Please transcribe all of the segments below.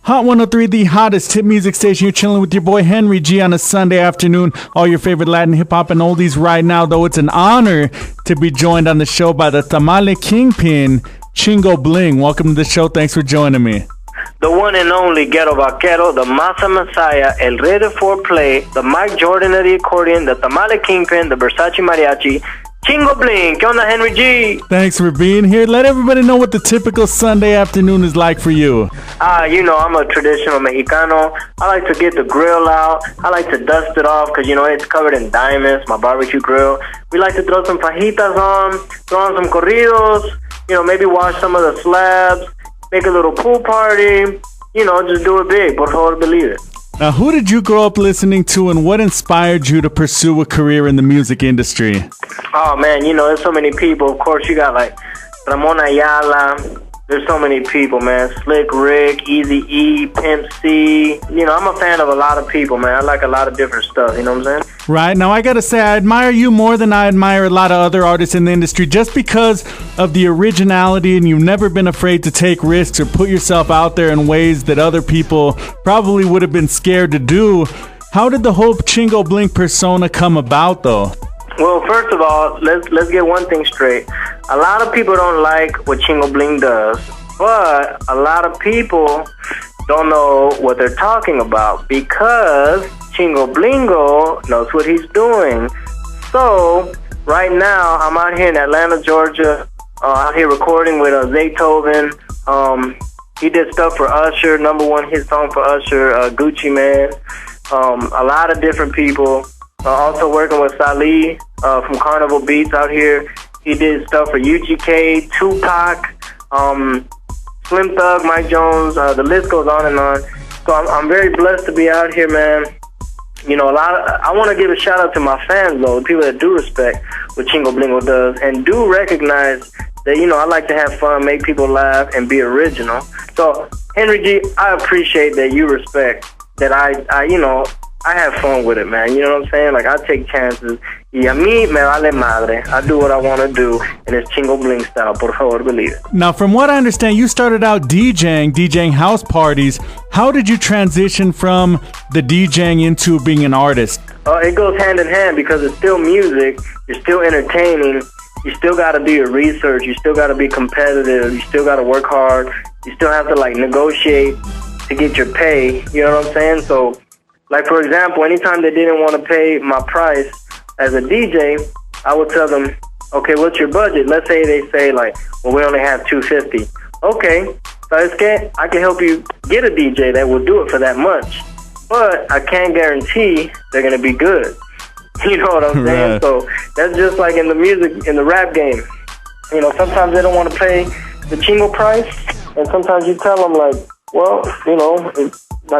Hot 103, the hottest hit music station. You're chilling with your boy Henry G on a Sunday afternoon. All your favorite Latin hip-hop and oldies right now, though it's an honor to be joined on the show by the Tamale Kingpin, Chingo Bling. Welcome to the show. Thanks for joining me. The one and only Ghetto Vaquero, the Masa Messiah, El Rey de Foreplay, the Mike Jordan of the accordion, the Tamale Kingpin, the Versace Mariachi, Chingo Bling. ¿Qué onda, Henry G? Thanks for being here. Let everybody know what the typical Sunday afternoon is like for you. I'm a traditional Mexicano. I like to get the grill out. I like to dust it off because, it's covered in diamonds, my barbecue grill. We like to throw some fajitas on, throw on some corridos, maybe wash some of the slabs, make a little pool party, just do it big. Por favor, believe it. Now, who did you grow up listening to and what inspired you to pursue a career in the music industry? Oh, man, there's so many people. Of course, you got like Ramon Ayala. There's so many people, man. Slick Rick, Easy E, Pimp C. I'm a fan of a lot of people, man. I like a lot of different stuff, you know what I'm saying? Right. Now, I got to say, I admire you more than I admire a lot of other artists in the industry just because of the originality, and you've never been afraid to take risks or put yourself out there in ways that other people probably would have been scared to do. How did the whole Chingo Bling persona come about, though? Well, first of all, let's get one thing straight. A lot of people don't like what Chingo Bling does, but a lot of people don't know what they're talking about because Chingo Blingo knows what he's doing. So, right now, I'm out here in Atlanta, Georgia, out here recording with Zaytoven. He did stuff for Usher, number one hit song for Usher, Gucci Man. A lot of different people. Also working with Salih from Carnival Beats out here. He did stuff for UGK, Tupac, Slim Thug, Mike Jones. The list goes on and on. So I'm very blessed to be out here, man. I want to give a shout out to my fans, though, the people that do respect what Chingo Blingo does and do recognize that, I like to have fun, make people laugh, and be original. So, Henry G, I appreciate that you respect that I have fun with it, man. You know what I'm saying? Like, I take chances. Y a mí me vale madre. I do what I want to do, and it's Chingo Bling style. Por favor, believe it. Now, from what I understand, you started out DJing house parties. How did you transition from the DJing into being an artist? It goes hand in hand because it's still music. You're still entertaining. You still got to do your research. You still got to be competitive. You still got to work hard. You still have to, negotiate to get your pay. You know what I'm saying? So, for example, anytime they didn't want to pay my price as a DJ, I would tell them, okay, what's your budget? Let's say they say, we only have $250. Okay, so I can help you get a DJ that will do it for that much. But I can't guarantee they're going to be good. You know what I'm saying? Right. So that's just like in the music, in the rap game. Sometimes they don't want to pay the Chingo price, and sometimes you tell them,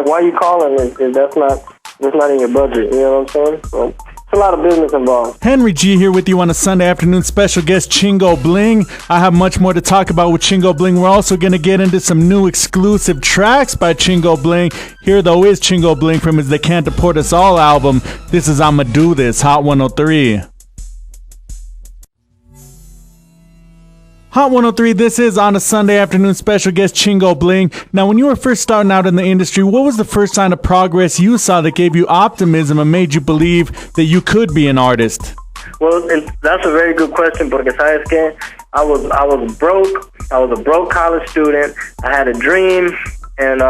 why you calling if that's not in your budget, you know what I'm saying? So it's a lot of business involved. Henry G here with you on a Sunday afternoon. Special guest Chingo Bling. I have much more to talk about with Chingo Bling. We're also going to get into some new exclusive tracks by Chingo Bling. Here, though, is Chingo Bling from his They Can't Deport Us All album. This is I'ma Do This, Hot 103. Hot 103, this is on a Sunday afternoon. Special guest Chingo Bling. Now, when you were first starting out in the industry, what was the first sign of progress you saw that gave you optimism and made you believe that you could be an artist? Well, that's a very good question, porque sabes que I was broke. I was a broke college student. I had a dream, and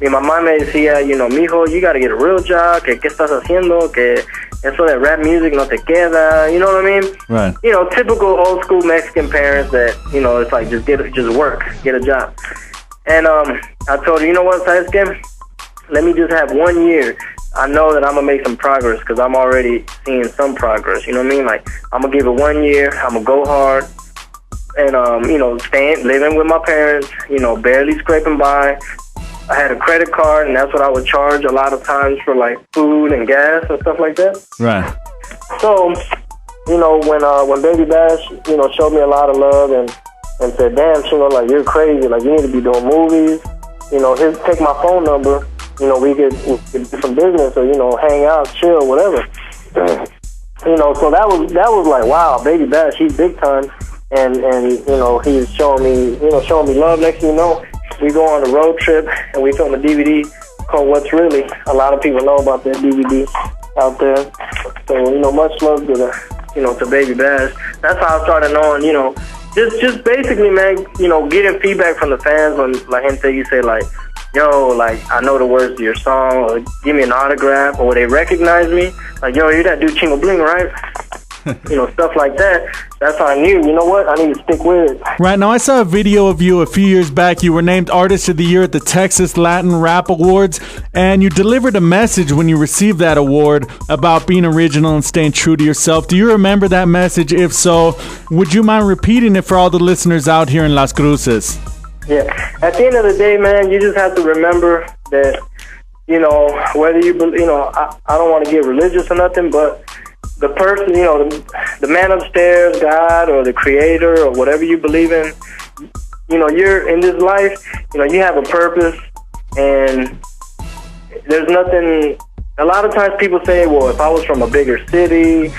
mi mamá me decía, mijo, you got to get a real job. ¿Qué estás haciendo? Que eso de rap music no te queda. You know what I mean? Right. Typical old school Mexican parents that, it's like just work, get a job. And I told her, you know what, sabes que? Let me just have 1 year. I know that I'm going to make some progress because I'm already seeing some progress. You know what I mean? I'm going to give it 1 year. I'm going to go hard. And, living with my parents, barely scraping by. I had a credit card, and that's what I would charge a lot of times for, food and gas and stuff like that. Right. So, when Baby Bash, showed me a lot of love and said, damn, Chingo, you're crazy. You need to be doing movies. Take my phone number. We could do some business or, hang out, chill, whatever. So that was like, wow, Baby Bash, he's big time. And he's showing me love. Next thing you know, we go on a road trip and we film a DVD called What's Really. A lot of people know about that DVD out there. So, you know, much love to the, you know, to Baby Bash. That's how I started knowing, you know, just basically, man, you know, getting feedback from the fans when La Gente, you say, like, yo, like, I know the words to your song, or give me an autograph, or they recognize me, like, yo, you're that dude Chingo Bling, right? You know, stuff like that. That's how I knew, you know what, I need to stick with it. Right, now I saw a video of you a few years back. You were named Artist of the Year at the Texas Latin Rap Awards, and you delivered a message when you received that award about being original and staying true to yourself. Do you remember that message? If so, would you mind repeating it for all the listeners out here in Las Cruces? Yeah, at the end of the day, man, you just have to remember that, you know, whether you know, I don't want to get religious or nothing, but the person, you know, the man upstairs, God, or the creator, or whatever you believe in, you know, you're in this life, you know, you have a purpose, and there's nothing. A lot of times people say, well, if I was from a bigger city,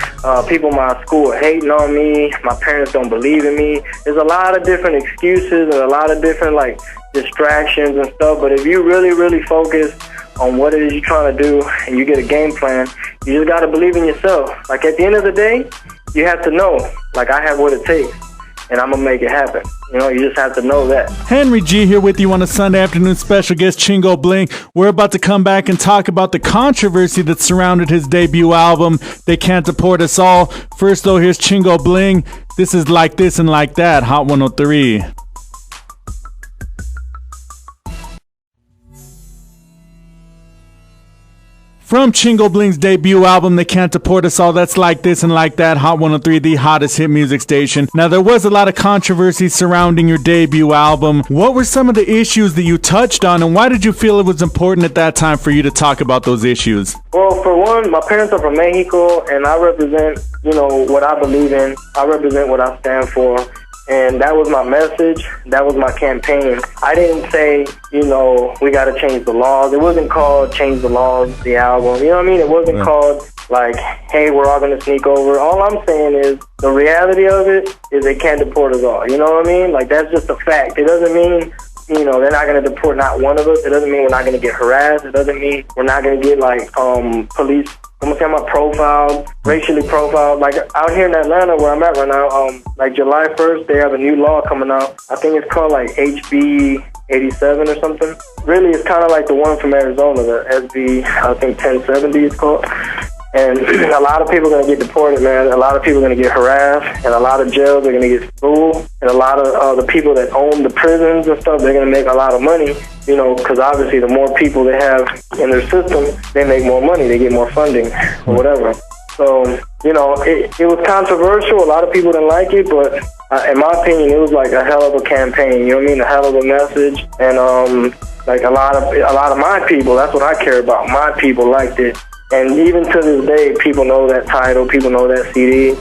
people in my school are hating on me, my parents don't believe in me. There's a lot of different excuses and a lot of different, like, distractions and stuff, but if you really, really focus on what it is you're trying to do and you get a game plan, you just got to believe in yourself. Like, at the end of the day, you have to know, like, I have what it takes, and I'm going to make it happen. You know, you just have to know that. Henry G here with you on a Sunday afternoon special guest, Chingo Bling. We're about to come back and talk about the controversy that surrounded his debut album, They Can't Deport Us All. First, though, here's Chingo Bling. This is Like This and Like That, Hot 103. From Chingo Bling's debut album, They Can't Deport Us All, that's Like This and Like That, Hot 103, the hottest hit music station. Now, there was a lot of controversy surrounding your debut album. What were some of the issues that you touched on, and why did you feel it was important at that time for you to talk about those issues? Well, for one, my parents are from Mexico, and I represent, you know, what I believe in. I represent what I stand for. And that was my message. That was my campaign. I didn't say, you know, we got to change the laws. It wasn't called Change the Laws, the album. You know what I mean? It wasn't called, like, hey, we're all going to sneak over. All I'm saying is the reality of it is they can't deport us all. You know what I mean? Like, that's just a fact. It doesn't mean, you know, they're not going to deport not one of us. It doesn't mean we're not going to get harassed. It doesn't mean we're not going to get, like, police. I'm gonna say I'm profiled, racially profiled. Like, out here in Atlanta where I'm at right now, like July 1st, they have a new law coming out. I think it's called like HB 87 or something. Really, it's kind of like the one from Arizona, the SB, I think 1070 is called. And a lot of people are going to get deported, man. A lot of people are going to get harassed, and a lot of jails are going to get full. And a lot of the people that own the prisons and stuff, they're going to make a lot of money, you know, because obviously the more people they have in their system, they make more money, they get more funding or whatever. So, you know, it was controversial. A lot of people didn't like it, but in my opinion, it was like a hell of a campaign, you know what I mean? A hell of a message. And like a lot of my people, that's what I care about. My people liked it. And even to this day, people know that title, people know that CD. You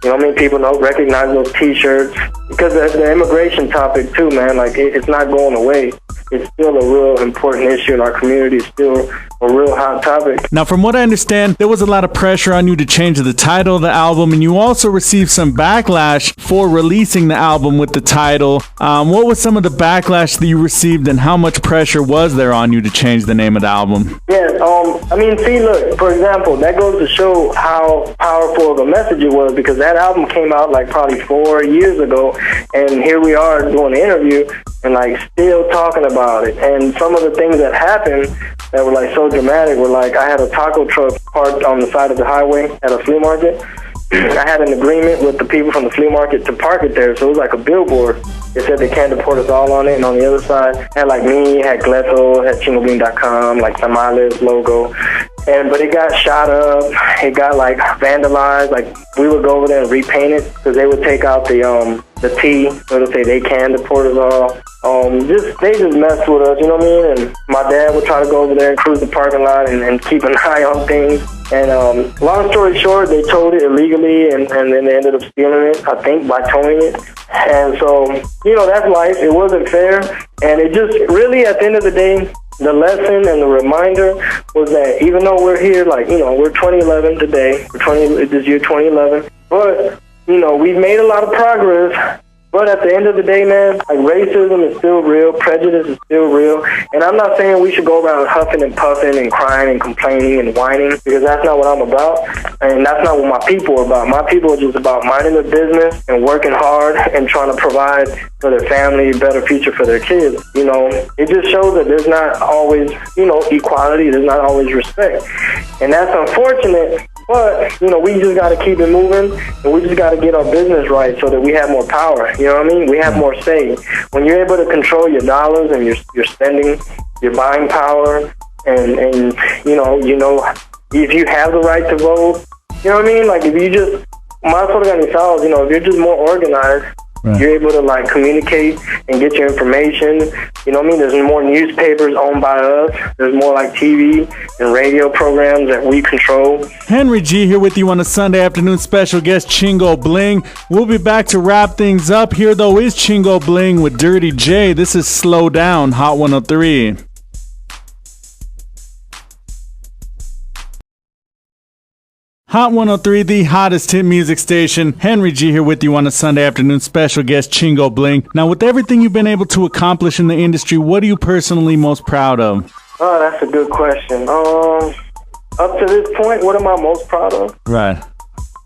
know what I mean? People recognize those T-shirts. Because the immigration topic, too, man, like, it's not going away. It's still a real important issue in our community. It's still a real hot topic. Now, from what I understand, there was a lot of pressure on you to change the title of the album, and you also received some backlash for releasing the album with the title. What was some of the backlash that you received, and how much pressure was there on you to change the name of the album? Yeah, I mean, see, look, for example, that goes to show how powerful of a message it was, because that album came out like probably 4 years ago, and here we are doing an interview and like still talking about it. And some of the things that happened that were like so dramatic were like, I had a taco truck parked on the side of the highway at a flea market. I had an agreement with the people from the flea market to park it there, so it was like a billboard. It said They Can't Deport Us All on it, and on the other side had like me, had Gleto, had ChingoBling.com, like Tamales logo. But it got shot up, it got like vandalized. Like, we would go over there and repaint it, because they would take out the T, it would say They Can Deport Us All. They just messed with us, you know what I mean? And my dad would try to go over there and cruise the parking lot and keep an eye on things. And long story short, they towed it illegally, and then they ended up stealing it, I think, by towing it. And so, you know, that's life. It wasn't fair. And it just really, at the end of the day, the lesson and the reminder was that even though we're here, like, you know, we're 2011 today, this year 2011, but, you know, we've made a lot of progress, But at the end of the day, man, like racism is still real, prejudice is still real, and I'm not saying we should go around huffing and puffing and crying and complaining and whining, because that's not what I'm about, and that's not what my people are about. My people are just about minding their business and working hard and trying to provide for their family a better future for their kids. You know, it just shows that there's not always, you know, equality, there's not always respect, and that's unfortunate. But, you know, we just got to keep it moving, and we just got to get our business right so that we have more power. You know what I mean? We have more say. When you're able to control your dollars and your spending, your buying power, and you know, if you have the right to vote, you know what I mean? Like, if you just, más organizados, you know, if you're just more organized, right, you're able to, like, communicate and get your information. You know what I mean? There's more newspapers owned by us. There's more, like, TV and radio programs that we control. Henry G here with you on a Sunday afternoon. Special guest Chingo Bling. We'll be back to wrap things up. Here, though, is Chingo Bling with Dirty J. This is Slow Down, Hot 103. Hot 103, the hottest hit music station. Henry G here with you on a Sunday afternoon. Special guest Chingo Bling. Now, with everything you've been able to accomplish in the industry, what are you personally most proud of? Oh, that's a good question. Up to this point, what am I most proud of? Right.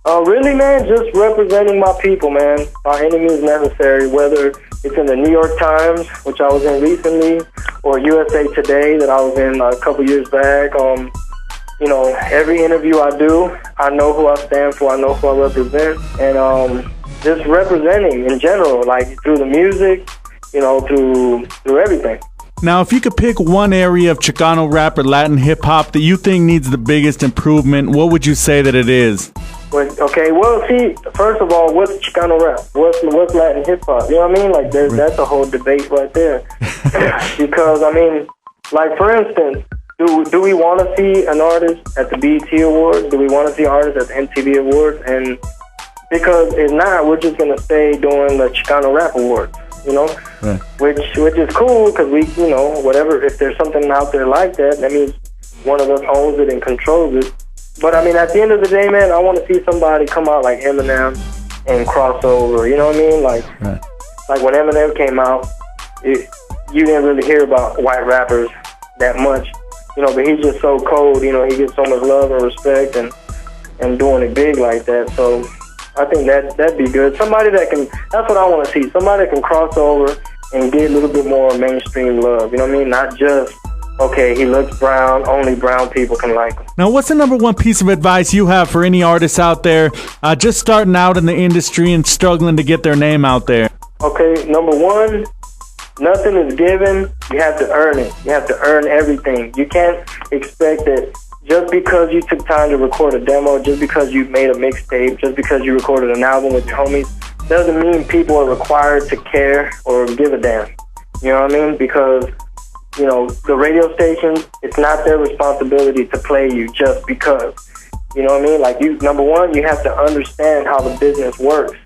Really, man, just representing my people, man, by any means necessary, whether it's in the New York Times, which I was in recently, or USA Today that I was in a couple years back. You know, every interview I do, I know who I stand for, I know who I represent, and just representing in general, like through the music, you know, through everything. Now, if you could pick one area of Chicano rap or Latin hip-hop that you think needs the biggest improvement, what would you say that it is? Okay, well, see, first of all, what's Chicano rap? What's Latin hip-hop? You know what I mean? Like, that's a whole debate right there. Because, I mean, like, for instance, do we want to see an artist at the BET Awards? Do we want to see artists at the MTV Awards? And because if not, we're just going to stay doing the Chicano Rap Awards, you know? Right. Which is cool because we, you know, whatever, if there's something out there like that, that means one of us owns it and controls it. But, I mean, at the end of the day, man, I want to see somebody come out like Eminem and cross over, you know what I mean? Like, right, like when Eminem came out, you didn't really hear about white rappers that much. You know, but he's just so cold, you know, he gets so much love and respect and doing it big like that. So I think that'd be good. Somebody that can, that's what I want to see. Somebody that can cross over and get a little bit more mainstream love. You know what I mean? Not just, okay, he looks brown, only brown people can like him. Now, what's the number one piece of advice you have for any artists out there just starting out in the industry and struggling to get their name out there? Okay, number one, nothing is given. You have to earn it. You have to earn everything. You can't expect that just because you took time to record a demo, just because you made a mixtape, just because you recorded an album with your homies, doesn't mean people are required to care or give a damn. You know what I mean? Because, you know, the radio stations, it's not their responsibility to play you just because. You know what I mean? Like, number one, you have to understand how the business works.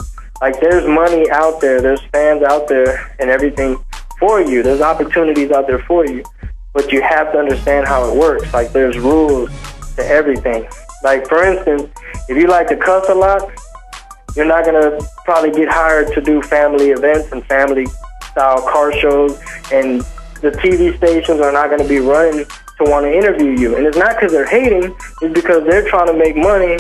Like, there's money out there, there's fans out there and everything for you. There's opportunities out there for you. But you have to understand how it works. Like, there's rules to everything. Like, for instance, if you like to cuss a lot, you're not going to probably get hired to do family events and family-style car shows, and the TV stations are not going to be running to want to interview you. And it's not because they're hating, it's because they're trying to make money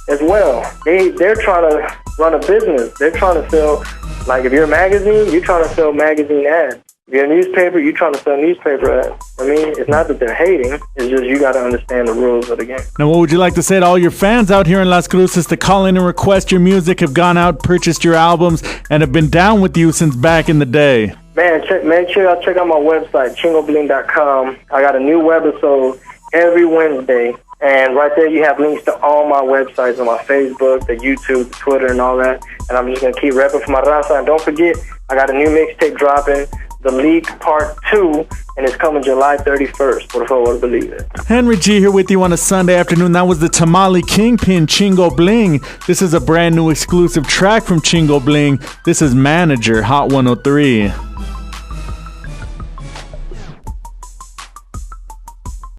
as well. They're trying to run a business. They're trying to sell, like if you're a magazine, you're trying to sell magazine ads. If you're a newspaper, you're trying to sell newspaper ads. I mean, it's not that they're hating, it's just you got to understand the rules of the game. Now, what would you like to say to all your fans out here in Las Cruces to call in and request your music, have gone out, purchased your albums, and have been down with you since back in the day? Man, make sure y'all check out my website, chingobling.com. I got a new webisode every Wednesday. And right there you have links to all my websites on my Facebook, the YouTube, the Twitter, and all that. And I'm just going to keep repping for my raza. And don't forget, I got a new mixtape dropping, The Leak Part 2, and it's coming July 31st. Por favor, believe it. Henry G here with you on a Sunday afternoon. That was the Tamale Kingpin, Chingo Bling. This is a brand new exclusive track from Chingo Bling. This is Manager, Hot 103.